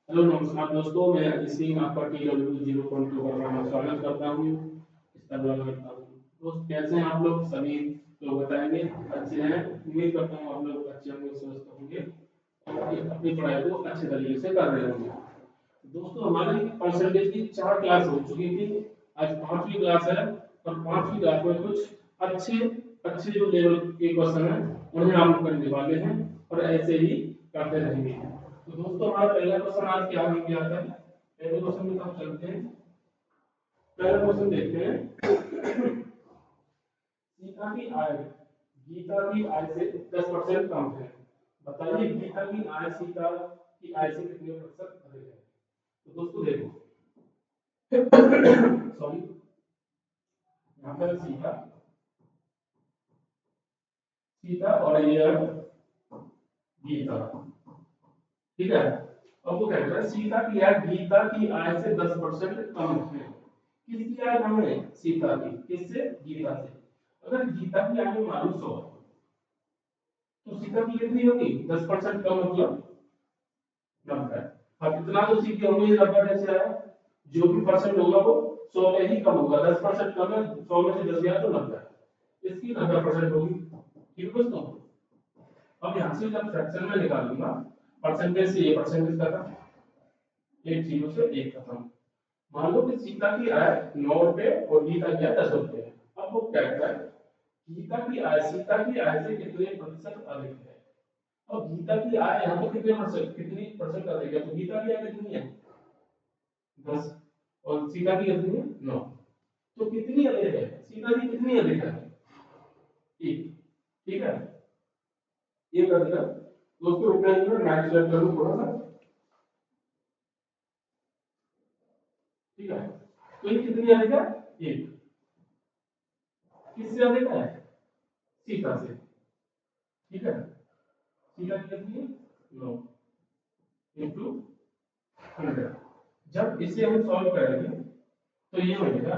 Hello नमस्कार दोस्तों, मैं अजीत सिंह आपका TW0.2 पर स्वागत करता हूँ। करता हूँ। दोस्त कैसे हैं आप लोग? सभी लोग बताएंगे अच्छे हैं। उम्मीद करता हूँ आप लोग अच्छे होंगे, स्वस्थ होंगे और अपनी पढ़ाई को अच्छे तरीके से कर रहे होंगे। दोस्तों हमारी परसेंटेज की 4 क्लास हो चुकी थी। आज 5वीं क्लास है और 5वीं क्लास में कुछ अच्छे अच्छे जो लेवल के क्वेश्चन हैं उन्हें हम करने वाले हैं और ऐसे ही करते रहेंगे। तो दोस्तों हमारा पहला क्वेश्चन आज क्या हो गया था? पहले क्वेश्चन में हम चलते हैं। पहला क्वेश्चन देखते हैं। सीता की आय गीता की आय से 10% कम है। बताइए गीता की आय सीता की आय से कितने प्रतिशत अधिक है? तो दोस्तों देखो सॉरी, यहाँ पर सीता सीता और ये गीता, ठीक है। अब वो कह रहा है सीता की आय गीता की आय से 10% कम है। किसकी आय कम है? सीता की। किससे? गीता से। अगर गीता की आय मान लो 100 तो सीता की कितनी होगी? 10% कम मतलब 90। अब इतना तो सीखे होंगे, 90 कैसे आया? जो भी परसेंट होगा वो 100 में ही कम होगा। 10% कम है, 100 में से 10 गया तो 90, इसकी 90% होगी। ठीक है दोस्तों। अब यहाँ से जब फ्रैक्शन में निकालूंगा, परसेंटेज से ये परसेंटेज खत्म, एक जीरो से एक खत्म। मान लो कि सीता की आय 9 रुपए और गीता की आय 10 रुपए है। अब वो क्या कहता है? गीता की आय सीता की आय से कितने प्रतिशत अधिक है? अब गीता की आय यहाँ पर कितनी परसेंट अधिक है? तो गीता की आय कितनी है? 10 और सीता की कितनी है? 9। तो कितनी अधिक है? सीता की कितनी अधिक है? एक। ठीक है, ये कर देगा दोस्तों। रुकना नहीं है, मैं शेयर करूँ थोड़ा सा। ठीक है, तो ये कितनी अधिक है? एक। किससे अधिक है? सीता से। ठीक है, सीता की कितनी है? 9 इंटू 100। जब इसे हम सॉल्व करेंगे तो ये बनेगा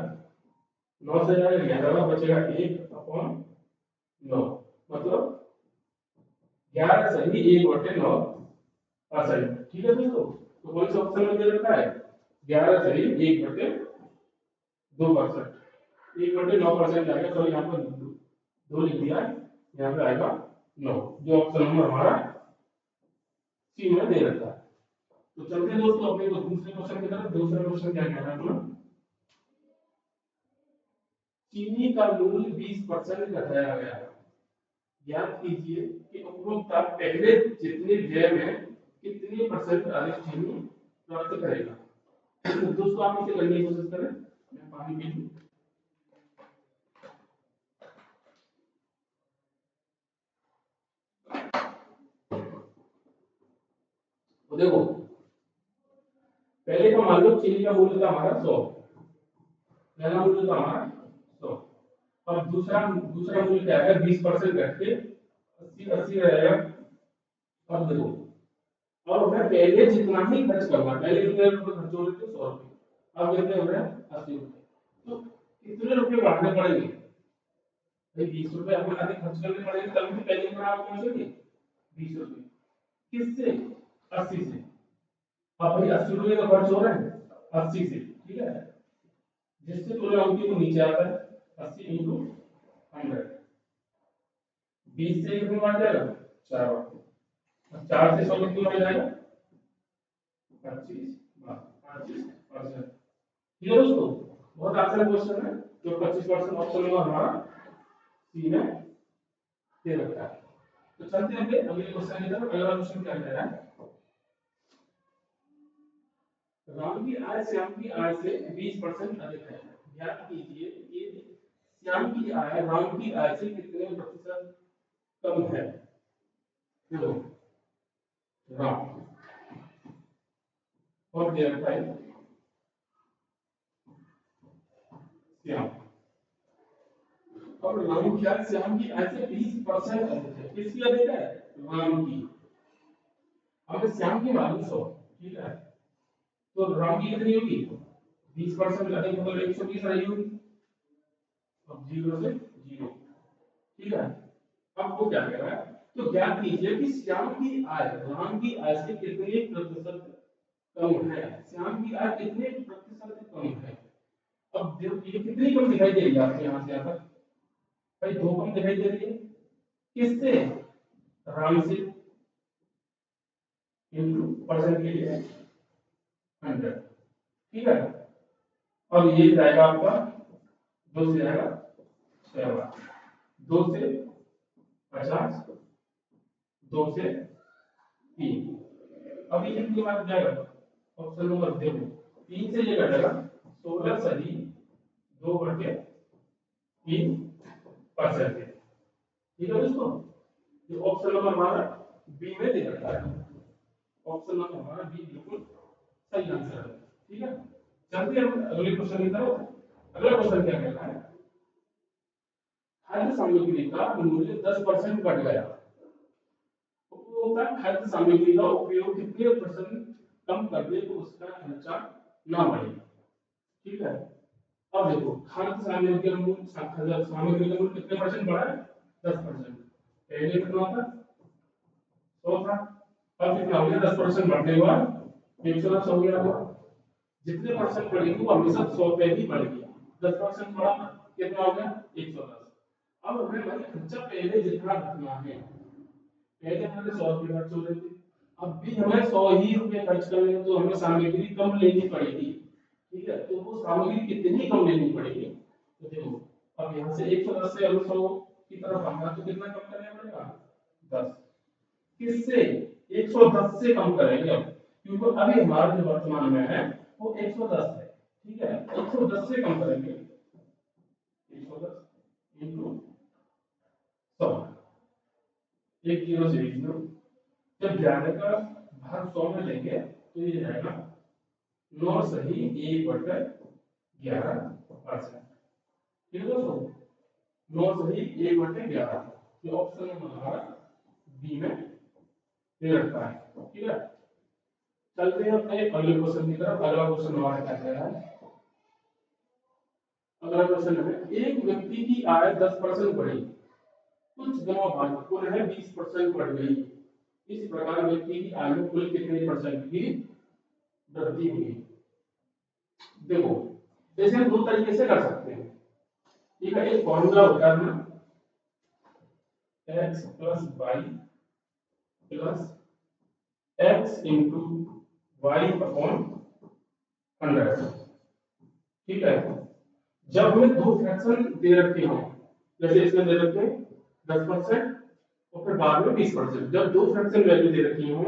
9 से जाएगा 11, बचेगा 1/9। मतलब 11 सही 1/9%। ठीक है दोस्तों, तो कौन सा ऑप्शन में दे रखा है? 11 सही 1/2%। 1/9% आएगा। तो यहाँ पर 2 लिख दिया, यहाँ पे आएगा 9, जो ऑप्शन नंबर हमारा सी में दे रखा है। तो चलते हैं दोस्तों अपने को दूसरे क्वेश्चन की तरफ। दूसरा क्वेश्चन क्या कह रहा है अपना? चीनी का मूल्य 20% घटाया गया है। ज्ञात कीजिए कि उपभोक्ता पहले जितने व्यय में कितने परसेंट अधिक चीनी प्राप्त करेगा। तो दोस्तों आप इसे करने की कोशिश करें। मैं पानी पी लूं। तो देखो, पहले का मान लो चीनी का मूल्य था हमारा 100। पहला मूल्य था हमारा 100। अब दूसरा दूसरा मूल्य क्या है? 20% घट के 80 रहेगा। अब देखो, अब हमें पहले जितना ही खर्च करना, पहले कितने रुपए खर्च हो रहे थे? 100 रुपए। अब कितने हो रहे हैं? 80 रुपए। तो कितने रुपए बढ़ाने पड़ेंगे भाई? 20 रुपए हमें अधिक खर्च करने पड़ेंगे तभी तो पहले पर आप पहुंचेंगे। 20 रुपए किससे? 80 से। अब भाई 80 रुपए का खर्च हो रहा है 80 से। ठीक है, जिससे तुलना होती है वो नीचे आता है। 80 इंटू 100। 20 से कितनी बार जाएगा? 4 बार। 4 से 100 कितनी बार जाएगा? 25 बार। 25%। ठीक है दोस्तों, बहुत आसान क्वेश्चन है। जो 25% ऑप्शन नंबर हमारा सी में दे रखा है। तो चलते हैं अगले क्वेश्चन की तरफ। अगला क्वेश्चन क्या कह रहा है? राम की आय श्याम की आय से 20% अधिक है। ध्यान कीजिए कि श्याम की आय राम की आय से कितने प्रतिशत कम है? देखो, राम और दे रखा है श्याम। और राम की आय श्याम की आय से 20% अधिक है। किसकी अधिक है? राम की। अब श्याम की मालूम 100। ठीक है, तो राम की कितनी होगी? 20% अधिक मतलब 120 रही होगी। अब 0 से 0। ठीक है, अब वो क्या कह रहा है? तो ज्ञात कीजिए कि श्याम की आय राम की आय से कितने प्रतिशत कम है, श्याम की आय कितने प्रतिशत कम है। अब देखो ये कितनी कम दिखाई दे रही है आपको यहाँ से यहाँ तक, भाई दो कम दिखाई दे रही है, किससे, राम से, इंटू परसेंट के लिए 100, ठीक है। अब ये जाएगा आपका, दो से जाएगा 6 बार, 2 से 50, 2 से 3, अब ये कितनी बार जाएगा, ऑप्शन नंबर देखो, 3 से ये कटेगा 16 सही 2/3%, ठीक है दोस्तों। ये ऑप्शन नंबर हमारा बी में दे रखा है, ऑप्शन नंबर हमारा बी बिल्कुल सही आंसर है, ठीक है। चलते हैं अगले क्वेश्चन की तरफ। अगला क्वेश्चन क्या कहता है, खाद्य सामग्री का मूल्य 10% घट गया, उपभोक्ता खाद्य सामग्री का उपयोग कितने परसेंट कम कर दे तो उसका खर्चा ना बढ़े, ठीक है। अब देखो खाद्य सामग्री का मूल्य, खाद्य सामग्री का मूल्य कितने परसेंट बढ़ा है, 10%। पहले कितना था, 100 था, अब कितना हो गया, 10% बढ़ने के बाद 110 हो गया। जितने परसेंट बढ़ेगी वो हमेशा 100 पे ही बढ़ेगी, 10% बढ़ा कितना हो गया, 110। अब हमें भाई खर्चा पहले जितना रखना है, पहले हमें 100 रुपये खर्च हो रहे थे, अब भी हमें 100 ही रुपये खर्च करने हैं, तो हमें सामग्री कम लेनी पड़ेगी, ठीक है। तो वो सामग्री कितनी कम लेनी पड़ेगी, तो देखो अब यहाँ से 110 से अगर 100 की तरफ आना तो कितना कम करना पड़ेगा, 10, किससे, 110 से कम करेंगे अब, क्योंकि अभी हमारा जो वर्तमान में है वो 110 है, ठीक है। 110 से कम करेंगे, 110 इंटू 100, एक जीरो से एक जीरो, जब 11 का भाग 100 में लेंगे तो ये जाएगा 9 सही 1/11%, ठीक है दोस्तों, 9 सही 1/11, ये ऑप्शन हमारा बी में दे रखा है, ठीक है। चलते हैं अपने अगले क्वेश्चन की तरफ। अगला क्वेश्चन हमारा क्या कह रहा है, अगला क्वेश्चन है, एक व्यक्ति की आय 10% बढ़ी, कुछ दिनों बाद पुनः 20% बढ़ गई, इस प्रकार व्यक्ति की आय में कुल कितने परसेंट की वृद्धि हुई। देखो जैसे हम दो तरीके से कर सकते हैं, ठीक है। एक फॉर्मूला होता है ना, x plus Y plus X into Y upon 100, ठीक है। जब हमें दो फ्रैक्शन दे रखे हो, जैसे इसमें दे रखे 10% और फिर बाद में 20%, जब दो फ्रैक्शन वैल्यू दे रखी हो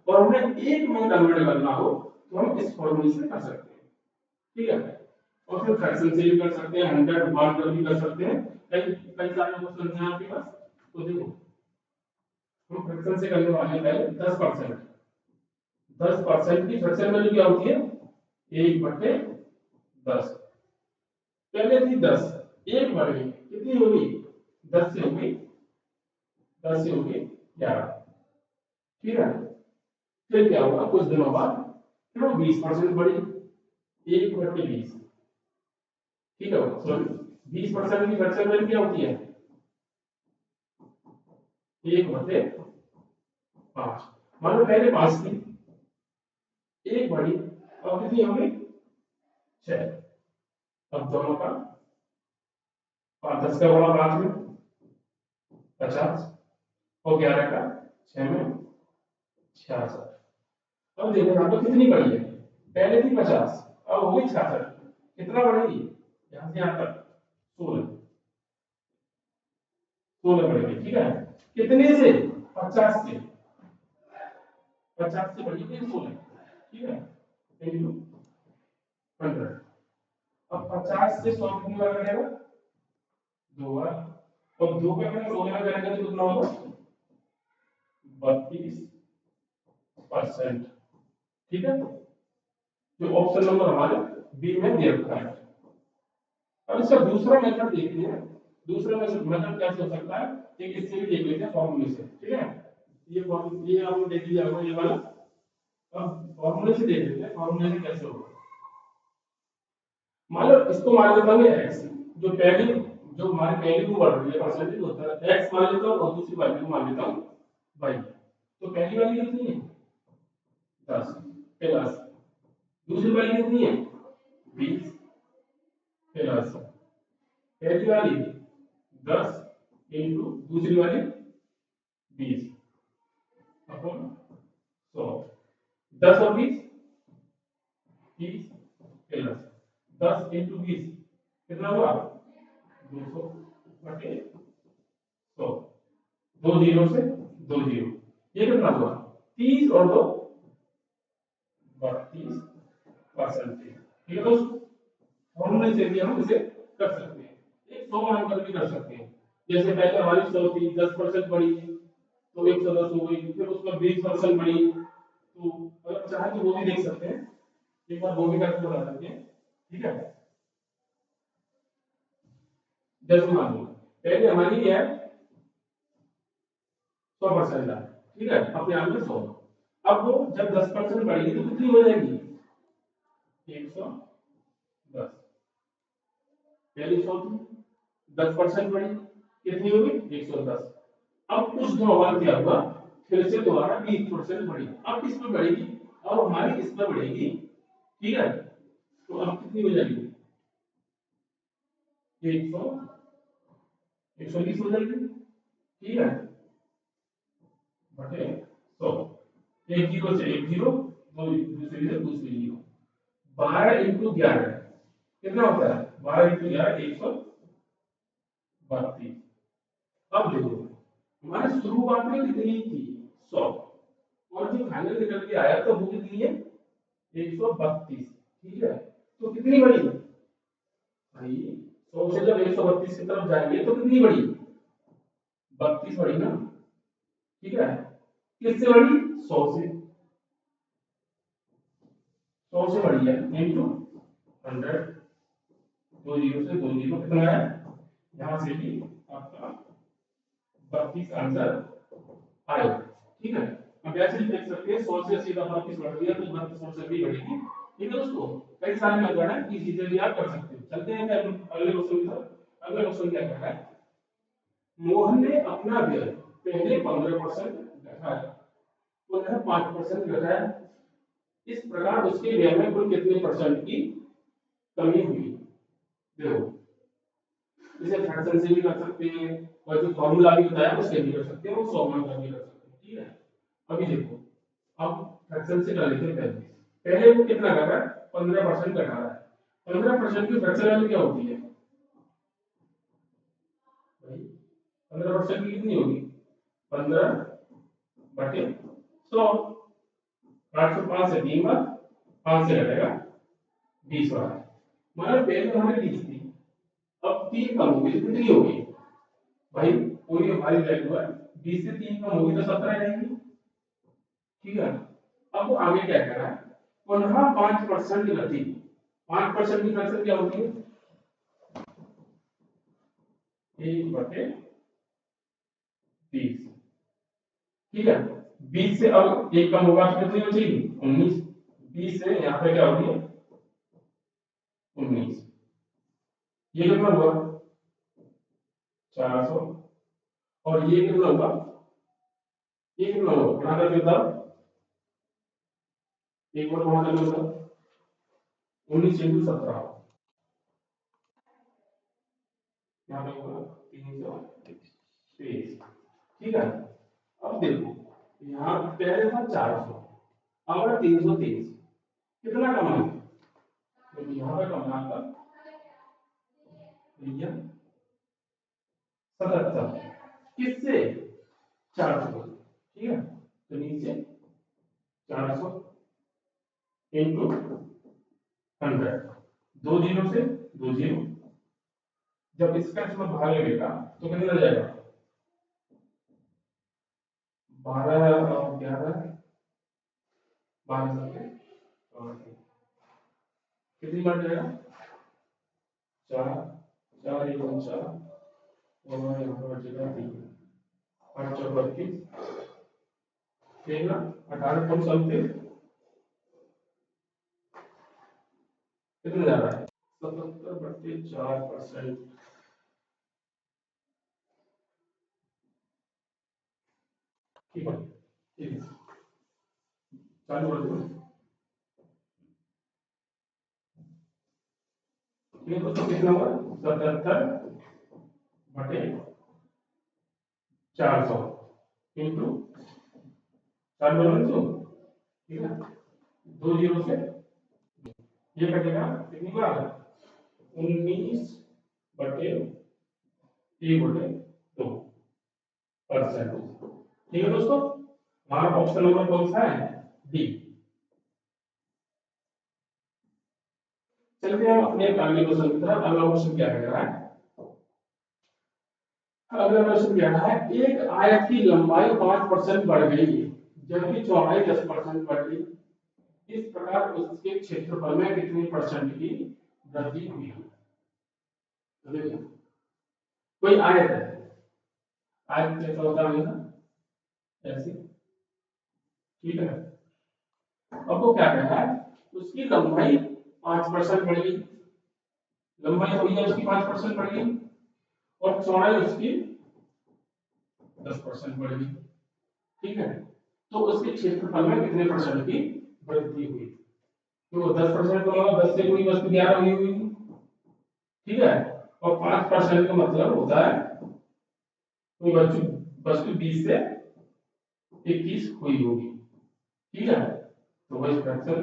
और हमें एक में कन्वर्ट करना हो तो हम इस फॉर्मूले से कर सकते हैं, ठीक है। और फिर फ्रैक्शन से भी कर सकते हैं, 100 1 भी कर सकते हैं, कई कई सारे ऑप्शन हैं आपके पास। तो देखो हम फ्रैक्शन से करने वाले हैं पहले 10%, 10% की फ्रैक्शन वैल्यू क्या होती है, 1/10, पहले थी 10, एक बढ़ गई, कितनी होगी, 10 से हो गई, 10 से हो गई 11, ठीक है। फिर क्या होगा, कुछ दिनों बाद फिर वो 20% बढ़ी, 1/20, ठीक है। सॉरी 20% की फ्रैक्शन वैल्यू क्या होती है, 1/5, मान लो पहले 5 थी, एक बढ़ी, अब कितनी हो गई 6, अब दोनों का 10 का गुणा 5 में 50 और 11 का 6 में 66। अब देखो यहाँ पर कितनी बढ़ी है, पहले थी 50 अब हो गई 66, कितना बढ़ेगी, यहाँ से यहाँ तक 16, 16 बढ़ेगी, ठीक है। कितने से, 50 से, 50 से बढ़ी 16, ठीक है, इंटू 100। अब 50 से 100 कितनी बार करेगा, 2 बार, और 2 का अगर 16 में करेंगे तो कितना होगा, 32%, ठीक है। जो ऑप्शन नंबर हमारे बी में दे रखा है। अब इसका दूसरा मेथड देखते हैं, दूसरा मेथड कैसे हो सकता है, एक इससे भी देख लेते हैं फॉर्मूले से, ठीक है। ये आपने देख लिया होगा ये वाला, अब फॉर्मूले से देख लेते हैं फॉर्मूले से कैसे होगा। मान लो इसको मान लेता हूँ x, जो पहली जो हमारी पहली को बढ़ रही है परसेंटेज होता है x मान लेता हूँ और दूसरी वैल्यू को मान लेता हूँ y। तो पहली वैल्यू कितनी है 10 प्लस दूसरी वाली कितनी है 20 प्लस पहली वाली 10 इंटू दूसरी वाली 20 अपॉन 100। 10 और 20 30 प्लस 10 इंटू 20 कितना हुआ 200 बटे 100। दो जीरो से दो जीरो, ये कितना हुआ 30 और 2 32%। ठीक है दोस्तों, फॉर्मूले से भी हम इसे कर सकते हैं, एक 100 मानकर भी कर सकते हैं। जैसे पहले हमारी 100 थी 10% बढ़ी तो 110 हो गई, फिर उस पर 20% बढ़ी, तो अगर चाहे तो वो भी देख सकते हैं, एक बार वो भी करके बता सकते हैं। ठीक है, जैसे मान लो पहले हमारी है 100% है, ठीक है, अपने आप में 100। अब वो जब 10% बढ़ेगी तो कितनी हो जाएगी 110। पहली 100 थी 10% बढ़ी कितनी होगी 110। अब कुछ दिनों बाद क्या हुआ, फिर से दोबारा 20% बढ़ी, अब किस पर बढ़ेगी, अब हमारी इस पर बढ़ेगी। ठीक है, तो अब कितनी हो जाएगी 100 120 हो जाएगी। ठीक है, बटे 100, एक जीरो से एक जीरो, दो दूसरी से दूसरी जीरो, 12 इंटू 11 कितना होता है 12 इंटू 11 132। अब देखो हमारी शुरुआत में कितनी थी 100, और जो फाइनल निकल के आया तो वो कितनी है 132। ठीक है, तो कितनी बड़ी भाई 100 से जब 132 की तरफ जाएंगे तो कितनी बड़ी 32 बड़ी ना। ठीक है, किससे बड़ी 100 से, 100 से बड़ी है इंटू 100, दो जीरो से दो जीरो कितना है, यहाँ से भी आपका 32 आंसर आएगा। ठीक है, अब ऐसे ही देख सकते हैं 100 से सीधा 32 बढ़ गया तो 32% भी बढ़ेगी। ठीक है दोस्तों, कई सारे मेथड है, इस चीजें भी आप कर सकते हो। चलते हैं फिर अगले क्वेश्चन की तरफ। अगला क्वेश्चन क्या कह रहा है, मोहन ने अपना व्यय पहले 15% घटाया, पुनः 5% घटाया, इस प्रकार उसके व्यय में कुल कितने परसेंट की कमी हुई। देखो इसे फ्रैक्शन से भी कर सकते हैं, और जो फॉर्मूला भी बताया उससे भी कर सकते हैं, और सॉल्व कर भी कर सकते हैं। ठीक है, अभी देखो अब फ्रैक्शन से कर लेते हैं। पहले पहले वो कितना कर रहा है 15% घटा रहा है, 15% की फ्रैक्शन वैल्यू क्या होती है भाई, 15% की कितनी होगी 15 बटे 100, 805 से 3 बार 5 से घटेगा 20 बार, मतलब पहले हमारी 20 थी, अब 3 कम होगी तो कितनी होगी भाई, कोई हमारी वैल्यू है 20 से 3 कम होगी तो 17 रहेगी। ठीक है, अब वो आगे क्या कह रहा है, पुनः 5% घटी, 5% की फ्रैक्शन क्या होती है 1/20। ठीक है, 20 से अब एक कम होगा तो कितनी बचेगी 19, 20 से यहाँ पे क्या होगी 19, ये कितना हुआ 400, और ये कितना हुआ, ये कितना हुआ बना करके बताओ, एक बार बना करके बताओ 19 × 17, यहाँ पे होगा 323। ठीक है, अब देखो यहाँ पहले था 400, अब है 323, कितना कम है, तो यहाँ पे कम है आपका भैया 77, किससे 400। ठीक है, तो नीचे 400 इंटू 100, दो जीरो से दो जीरो, जब इसका इसमें भाग लगेगा तो कितना हो जाएगा 12 और 11, 12 और कितनी बार जाएगा 4, 4 1 4, और यहाँ पर बचेगा 3, 5 और 32, ठीक ना, 18 कम समथिंग कितना जा रहा है 77/4%। ठीक है, ठीक है, चालू कर दो। ये दोस्तों कितना हुआ 77/400 इंटू 4 ठीक है 2 जीरो से ये कटेगा कितनी बार 19/1/2%। ठीक है दोस्तों हमारा ऑप्शन नंबर कौन सा है डी। चलिए हम अपने अगले क्वेश्चन की तरफ। अगला क्वेश्चन क्या कह रहा है अगला क्वेश्चन क्या है एक आयत की लंबाई 5% बढ़ गई जबकि चौड़ाई 10% बढ़ गई इस प्रकार उसके क्षेत्रफल में कितने परसेंट की वृद्धि हुई। कोई आयत है आयत कैसा होता है ना ऐसे ठीक है। अब वो क्या कहता है उसकी लंबाई 5% बढ़ गई लंबाई हुई है उसकी 5% बढ़ गई और चौड़ाई उसकी 10% बढ़ गई ठीक है। तो उसके क्षेत्रफल में कितने परसेंट की वृद्धि हुई। तो 10% का मतलब 10 से कोई वस्तु 11 हुई ठीक है और 5% का मतलब होता है कोई वस्तु वस्तु 20 से 21 हुई होगी ठीक है। तो वही फ्रैक्शन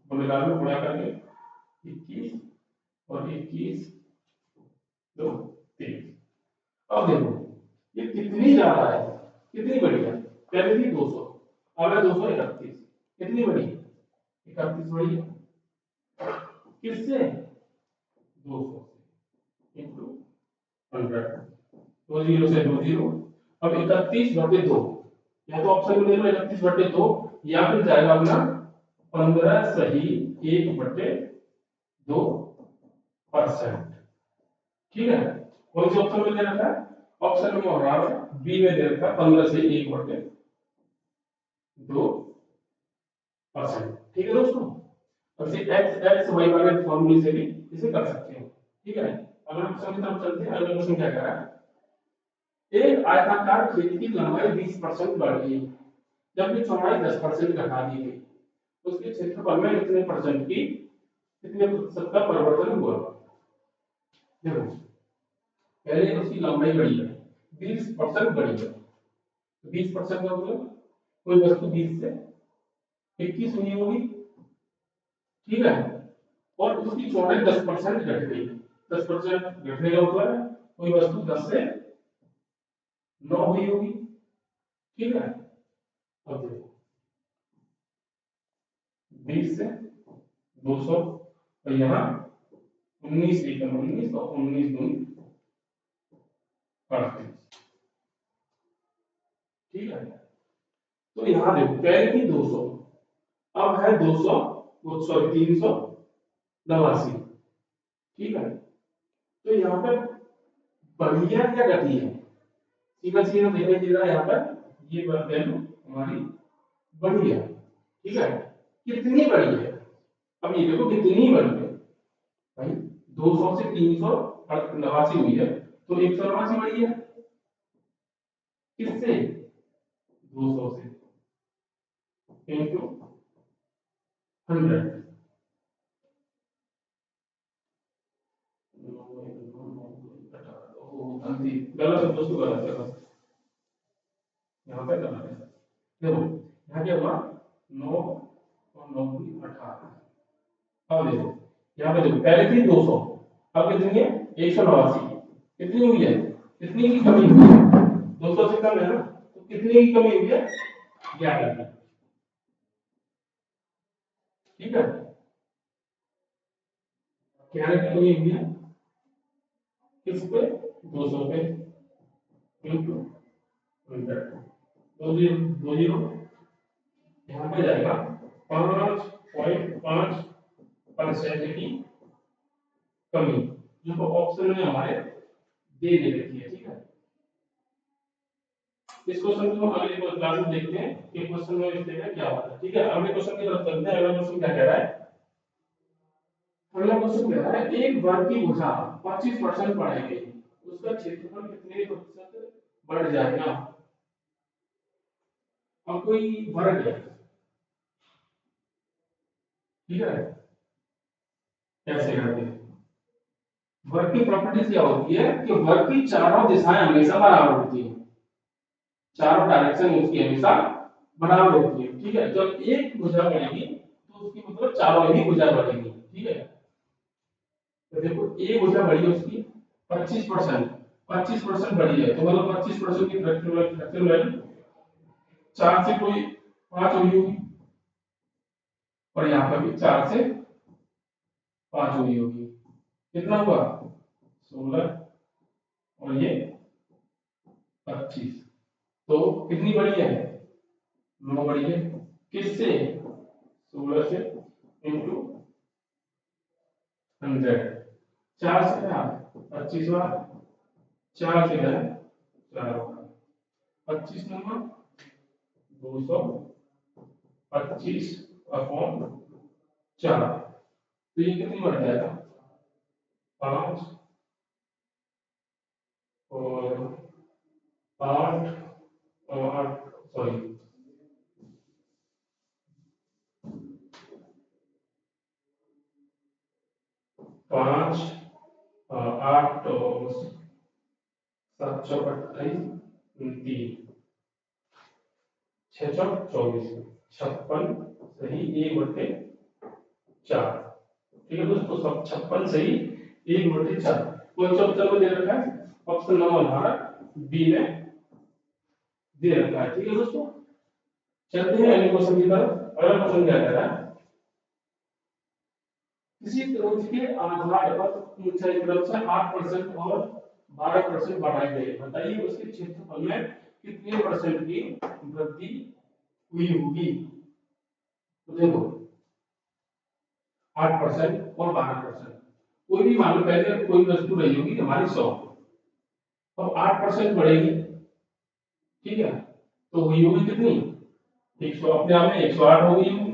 बोलेगा में गुणा करके 21 और 21 2 23। अब देखो ये कितनी ज्यादा है कितनी बड़ी है पहले थी 200 अब है 231 कितनी बड़ी 31 बड़ी है किससे 200 से इंटू 100 2 जीरो से 2 जीरो। अब 31/2 या तो ऑप्शन में ले लो 31/2 या फिर जाएगा अपना 15 सही 1/2%। ठीक है कौन से ऑप्शन में दे रखा है ऑप्शन नंबर बी में दे रखा है 15 से 1/2%। ठीक है दोस्तों अब इसे एक्स एक्स वाई वाले फॉर्मूले से भी इसे कर सकते हो ठीक है। अगला क्वेश्चन की तरफ चलते हैं। अगला क्वेश्चन क्या कह रहा है एक आयताकार खेत की लंबाई 20% बढ़ गई जबकि चौड़ाई 10% घटा दी गई उसके क्षेत्रफल में कितने परसेंट की कितने प्रतिशत का परिवर्तन हुआ। देखो पहले उसकी लंबाई बढ़ी है 20% बढ़ी है 20% का मतलब कोई वस्तु 20 से 21 हुई होगी ठीक है और उसकी चौड़ाई 10% घट गई 10% घटने का मतलब है कोई वस्तु 10 से 9 हुई होगी ठीक है। अब देखो 20 से 200 और यहाँ 19 एकम 19 और 19 दूनी 38 ठीक है। तो यहाँ देखो पहले थी 200 अब है 200 सॉरी 389 ठीक है। तो यहाँ पर बढ़ी है या घटी है सीधा सीधा दिखाई दे रहा है यहाँ पर ये वैल्यू हमारी बढ़ी है ठीक है। कितनी बढ़ी है अब ये देखो कितनी बढ़ी है भाई 200 से 389 हुई है तो 189 बढ़ी है किससे 200 से इंटू 100 गलत है दोस्तों गलत है बस यहाँ पे गलत है देखो यहाँ क्या हुआ 9 और 9 भी 18। अब देखो यहाँ पे देखो पहले थी 200 अब कितनी है 189 कितनी हुई है कितनी की कमी हुई है 200 से कम है ना तो कितनी की कमी हुई है 11 की ठीक है 11 की कमी हुई है किस पे 200 पे इंटू 100 2 जीरो यहाँ पे जाएगा 5.5% की कमी जो ऑप्शन में हमारे दे दे रखी है ठीक है। इस क्वेश्चन को हम अगले क्लास में देखते हैं कि क्वेश्चन में इस देखा क्या होता है ठीक है। अगले क्वेश्चन की तरफ चलते हैं। अगला क्वेश्चन क्या कह रहा है अगला क्वेश्चन कह रहा है एक वर्ग की भुजा 25% बढ़ाई गई उसका क्षेत्रफल कितने प्रतिशत बढ़ जाएगा। अब कोई वर्ग है ठीक है कैसे करते हैं वर्क की प्रॉपर्टीज क्या होती है कि वर्क की चारों दिशाएं हमेशा बराबर होती है, चारों डायरेक्शन उसकी हमेशा बराबर होती है। ठीक है, जब एक भुजा बढ़ेगी तो उसकी मतलब चारों ही भुजा बढ़ेगी। ठीक है, तो देखो एक भुजा बढ़ी है उसकी 25%, 25% बढ़ी है तो मतलब 25% की फ्रैक्शन वैल्यू चार से कोई पांच हुई होगी, और यहाँ पर भी चार से पांच हुई होगी। कितना हुआ? 16, और ये 25। तो कितनी बड़ी है? 9 बड़ी है। किससे? 16 से इंटू 100। चार से क्या? 25 बार। चार से क्या? 4 बार। 25 नंबर 225 अपॉन 4। तो ये कितनी बढ़ जाएगा? 5 और 8 और 8, सॉरी, 5 8 और 7 चौक 28, 3 6 चौक 24, 56 सही 1/4। ठीक है दोस्तों, सब 56 सही 1/4। कौन सा ऑप्शन में दे रखा है? ऑप्शन नंबर हमारा बी में दे रखा है। ठीक है दोस्तों, चलते हैं अगले क्वेश्चन की तरफ। अगला क्वेश्चन क्या कह रहा है? किसी त्रिभुज के आधार पर ऊंचाई क्रम से 8% और 12% बढ़ाई गई, बताइए उसके क्षेत्रफल में कितने परसेंट की वृद्धि हुई होगी? तो देखो 8% और 12%, कोई भी मान लो पहले कोई वस्तु रही होगी हमारी 100, अब 8% बढ़ेगी। ठीक है, तो हुई होगी कितनी? 100, अपने आप में 108 हो गई होगी।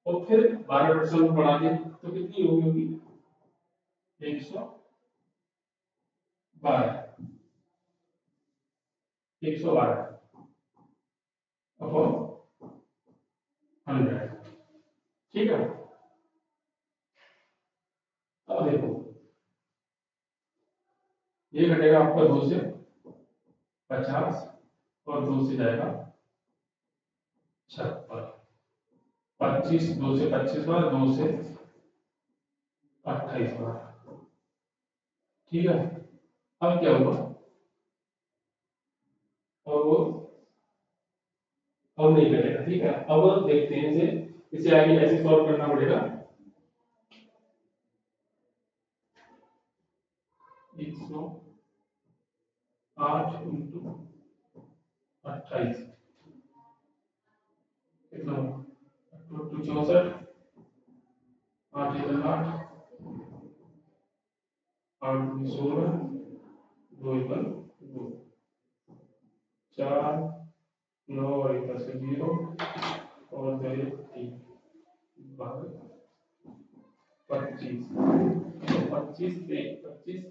और फिर 12% बढ़ा दे तो कितनी होगी होगी? 112, 112 अपॉन 100। ठीक है, अब देखो ये घटेगा आपका 2 से 50, और 2 से जाएगा 56, 25, 2 से 25 बार, 2 से 28 बार। ठीक है, अब क्या हुआ? अब वो अब नहीं करेगा। ठीक है, अब देखते हैं इसे आगे ऐसे सॉल्व करना पड़ेगा। 108 इंटू 28 कितना? 64, 8 1 8, 8 2 16, 2 1 2, 4 9 और 1 से 0, और 2 3 25। तो 25 से 25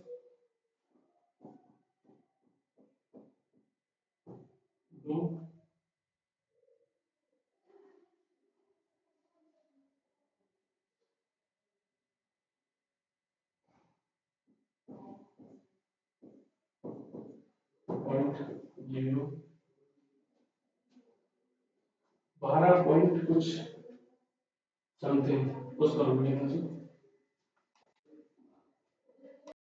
2 पॉइंट 0, 12 पॉइंट कुछ समथिंग, कुछ करोगे मुझे